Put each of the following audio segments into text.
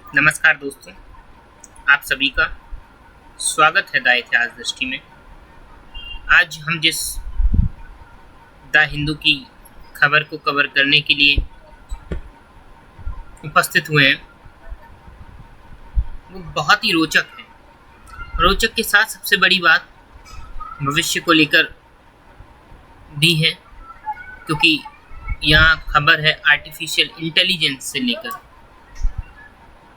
नमस्कार दोस्तों, आप सभी का स्वागत है द इतिहास दृष्टि में। आज हम जिस द हिंदू की खबर को कवर करने के लिए उपस्थित हुए हैं वो बहुत ही रोचक है। रोचक के साथ सबसे बड़ी बात भविष्य को लेकर भी है, क्योंकि यहाँ खबर है आर्टिफिशियल इंटेलिजेंस से लेकर।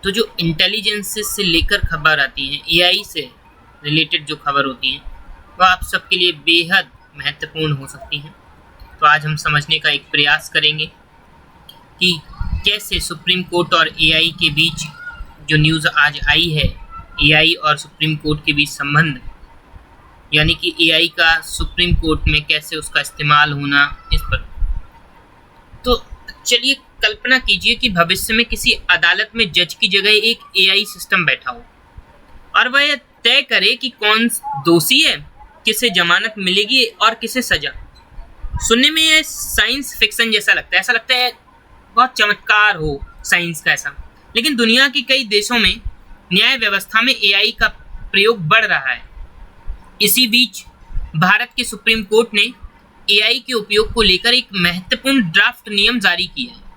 तो जो इंटेलिजेंस से लेकर खबर आती है, एआई से रिलेटेड जो खबर होती हैं, वह आप सबके लिए बेहद महत्वपूर्ण हो सकती हैं। तो आज हम समझने का एक प्रयास करेंगे कि कैसे सुप्रीम कोर्ट और एआई के बीच जो न्यूज़ आज आई है, एआई और सुप्रीम कोर्ट के बीच संबंध, यानी कि एआई का सुप्रीम कोर्ट में कैसे उसका इस्तेमाल होना, इस पर। तो चलिए कल्पना कीजिए कि भविष्य में किसी अदालत में जज की जगह एक एआई सिस्टम बैठा हो और वह यह तय करे कि कौन दोषी है, किसे जमानत मिलेगी और किसे सजा। सुनने में यह साइंस फिक्शन जैसा लगता है, ऐसा लगता है बहुत चमत्कार हो साइंस का ऐसा। लेकिन दुनिया के कई देशों में न्याय व्यवस्था में एआई का प्रयोग बढ़ रहा है। इसी बीच भारत के सुप्रीम कोर्ट ने एआई के उपयोग को लेकर एक महत्वपूर्ण ड्राफ्ट नियम जारी किया है।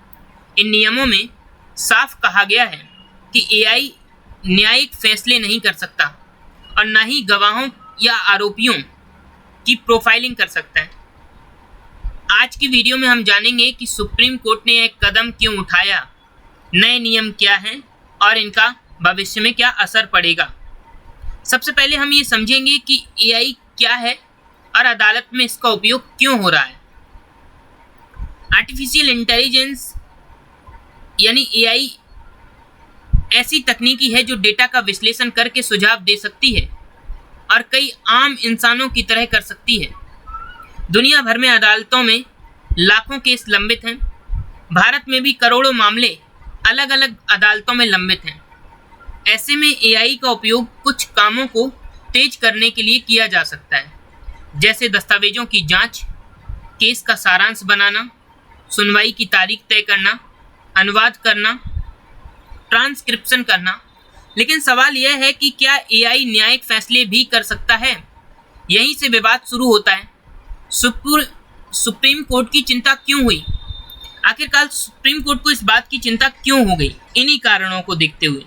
इन नियमों में साफ कहा गया है कि एआई न्यायिक फैसले नहीं कर सकता और न ही गवाहों या आरोपियों की प्रोफाइलिंग कर सकता है। आज की वीडियो में हम जानेंगे कि सुप्रीम कोर्ट ने एक कदम क्यों उठाया, नए नियम क्या हैं और इनका भविष्य में क्या असर पड़ेगा। सबसे पहले हम ये समझेंगे कि एआई क्या है और अदालत में इसका उपयोग क्यों हो रहा है। आर्टिफिशियल इंटेलिजेंस यानी एआई ऐसी तकनीकी है जो डेटा का विश्लेषण करके सुझाव दे सकती है और कई आम इंसानों की तरह कर सकती है। दुनिया भर में अदालतों में लाखों केस लंबित हैं। भारत में भी करोड़ों मामले अलग अलग अदालतों में लंबित हैं। ऐसे में एआई का उपयोग कुछ कामों को तेज करने के लिए किया जा सकता है, जैसे दस्तावेजों की जांच, केस का सारांश बनाना, सुनवाई की तारीख तय करना, अनुवाद करना, ट्रांसक्रिप्शन करना। लेकिन सवाल यह है कि क्या एआई न्यायिक फैसले भी कर सकता है? यहीं से विवाद शुरू होता है। सुप्रीम कोर्ट की चिंता क्यों हुई? आखिरकार सुप्रीम कोर्ट को इस बात की चिंता क्यों हो गई? इन्हीं कारणों को देखते हुए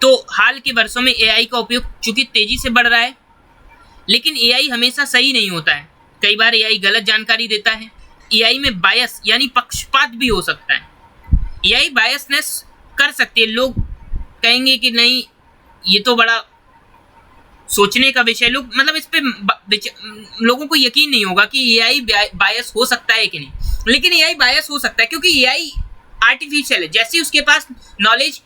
तो हाल के वर्षों में एआई का उपयोग चूंकि तेजी से बढ़ रहा है, लेकिन एआई हमेशा सही नहीं होता है। कई बार एआई गलत जानकारी देता है। एआई में बायस यानी पक्षपात भी हो सकता है। एआई बायसनेस कर सकती है। लोग कहेंगे कि नहीं, ये तो बड़ा सोचने का विषय। लोग मतलब इस पे लोगों को यकीन नहीं होगा कि एआई बायस हो सकता है कि नहीं, लेकिन एआई बायस हो सकता है क्योंकि एआई आर्टिफिशियल है। जैसे उसके पास नॉलेज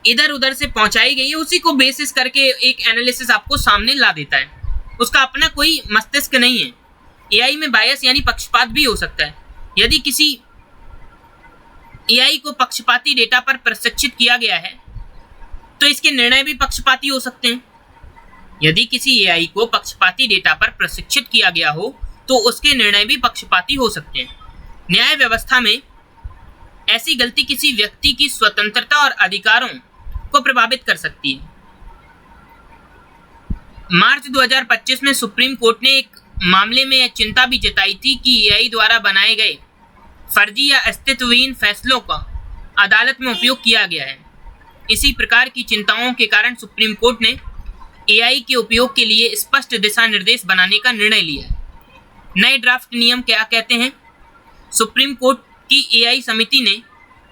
इधर उधर से पहुंचाई गई है, उसी को बेसिस करके एक एनालिसिस आपको सामने ला देता है। उसका अपना कोई मस्तिष्क नहीं है। एआई में बायस यानी पक्षपात भी हो सकता है। यदि किसी एआई को पक्षपाती डेटा पर प्रशिक्षित किया गया है तो इसके निर्णय भी पक्षपाती हो सकते हैं। यदि किसी एआई को पक्षपाती डेटा पर प्रशिक्षित किया गया हो तो उसके निर्णय भी पक्षपाती हो सकते हैं। न्याय व्यवस्था में ऐसी गलती किसी व्यक्ति की स्वतंत्रता और अधिकारों को प्रभावित कर सकती है। मार्च 2025 में सुप्रीम कोर्ट ने एक मामले में यह चिंता भी जताई थी कि एआई द्वारा बनाए गए फर्जी या अस्तित्वहीन फैसलों का अदालत में उपयोग किया गया है। इसी प्रकार की चिंताओं के कारण सुप्रीम कोर्ट ने एआई के उपयोग के लिए स्पष्ट दिशा निर्देश बनाने का निर्णय लिया है। नए ड्राफ्ट नियम क्या कहते हैं? सुप्रीम कोर्ट की एआई समिति ने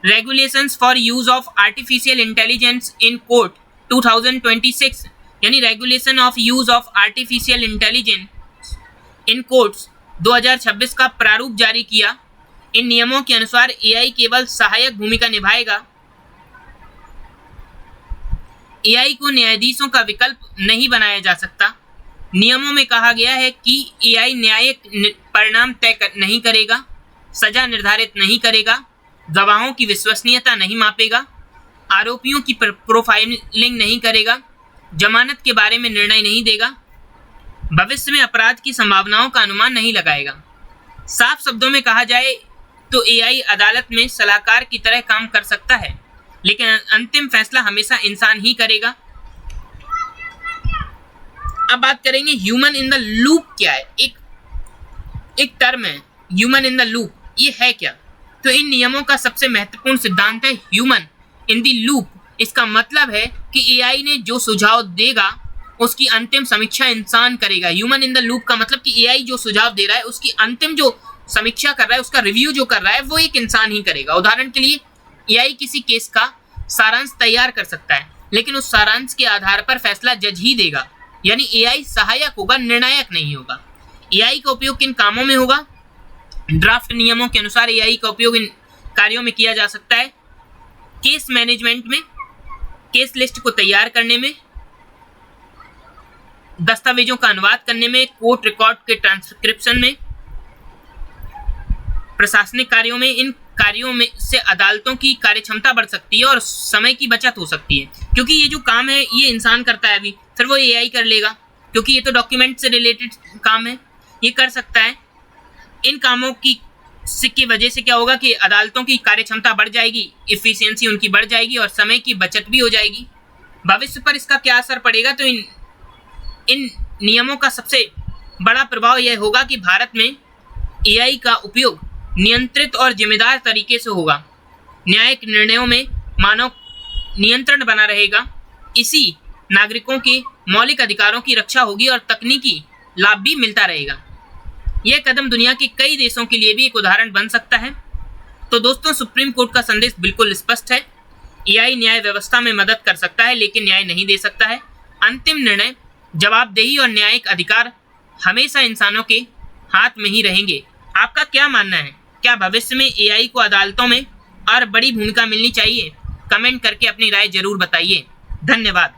regulations for use of artificial intelligence in court 2026 यानी regulation of use of artificial intelligence in courts 2026 का प्रारूप जारी किया। इन नियमों के अनुसार एआई केवल सहायक भूमिका निभाएगा। एआई को न्यायाधीशों का विकल्प नहीं बनाया जा सकता। नियमों में कहा गया है कि एआई न्यायिक परिणाम तय नहीं करेगा, सजा निर्धारित नहीं करेगा, गवाहों की विश्वसनीयता नहीं मापेगा, आरोपियों की प्रोफाइलिंग नहीं करेगा, जमानत के बारे में निर्णय नहीं देगा, भविष्य में अपराध की संभावनाओं का अनुमान नहीं लगाएगा। साफ शब्दों में कहा जाए तो एआई अदालत में सलाहकार की तरह काम कर सकता है, लेकिन अंतिम फैसला हमेशा इंसान ही करेगा। अब बात करेंगे ह्यूमन इन द लूप क्या है। एक टर्म है ह्यूमन इन द लूप, ये है क्या? तो इन नियमों का सबसे महत्वपूर्ण सिद्धांत है ह्यूमन इन द लूप। इसका मतलब है कि एआई ने जो सुझाव देगा उसकी अंतिम समीक्षा इंसान करेगा। ह्यूमन इन द लूप का मतलब कि एआई जो सुझाव दे रहा है उसकी अंतिम जो समीक्षा कर रहा है, उसका रिव्यू जो कर रहा है, वो एक इंसान ही करेगा। उदाहरण के लिए एआई किसी केस का सारांश तैयार कर सकता है, लेकिन उस सारांश के आधार पर फैसला जज ही देगा। यानी एआई सहायक होगा, निर्णायक नहीं होगा। एआई का उपयोग किन कामों में होगा? ड्राफ्ट नियमों के अनुसार एआई का उपयोग इन कार्यों में किया जा सकता है: केस मैनेजमेंट में, केस लिस्ट को तैयार करने में, दस्तावेजों का अनुवाद करने में, कोर्ट रिकॉर्ड के ट्रांसक्रिप्शन में, प्रशासनिक कार्यों में। इन कार्यों में से अदालतों की कार्यक्षमता बढ़ सकती है और समय की बचत हो सकती है, क्योंकि ये जो काम है ये इंसान करता है अभी, फिर वो एआई कर लेगा, क्योंकि ये तो डॉक्यूमेंट से रिलेटेड काम है, ये कर सकता है। इन कामों की वजह से क्या होगा कि अदालतों की कार्यक्षमता बढ़ जाएगी, इफिशियंसी उनकी बढ़ जाएगी और समय की बचत भी हो जाएगी। भविष्य पर इसका क्या असर पड़ेगा? तो इन नियमों का सबसे बड़ा प्रभाव यह होगा कि भारत में एआई का उपयोग नियंत्रित और जिम्मेदार तरीके से होगा। न्यायिक निर्णयों में मानव नियंत्रण बना रहेगा। इसी नागरिकों के मौलिक अधिकारों की रक्षा होगी और तकनीकी लाभ भी मिलता रहेगा। यह कदम दुनिया के कई देशों के लिए भी एक उदाहरण बन सकता है। तो दोस्तों, सुप्रीम कोर्ट का संदेश बिल्कुल स्पष्ट है। एआई न्याय व्यवस्था में मदद कर सकता है, लेकिन न्याय नहीं दे सकता है। अंतिम निर्णय, जवाबदेही और न्यायिक अधिकार हमेशा इंसानों के हाथ में ही रहेंगे। आपका क्या मानना है? क्या भविष्य में एआई को अदालतों में और बड़ी भूमिका मिलनी चाहिए? कमेंट करके अपनी राय जरूर बताइए। धन्यवाद।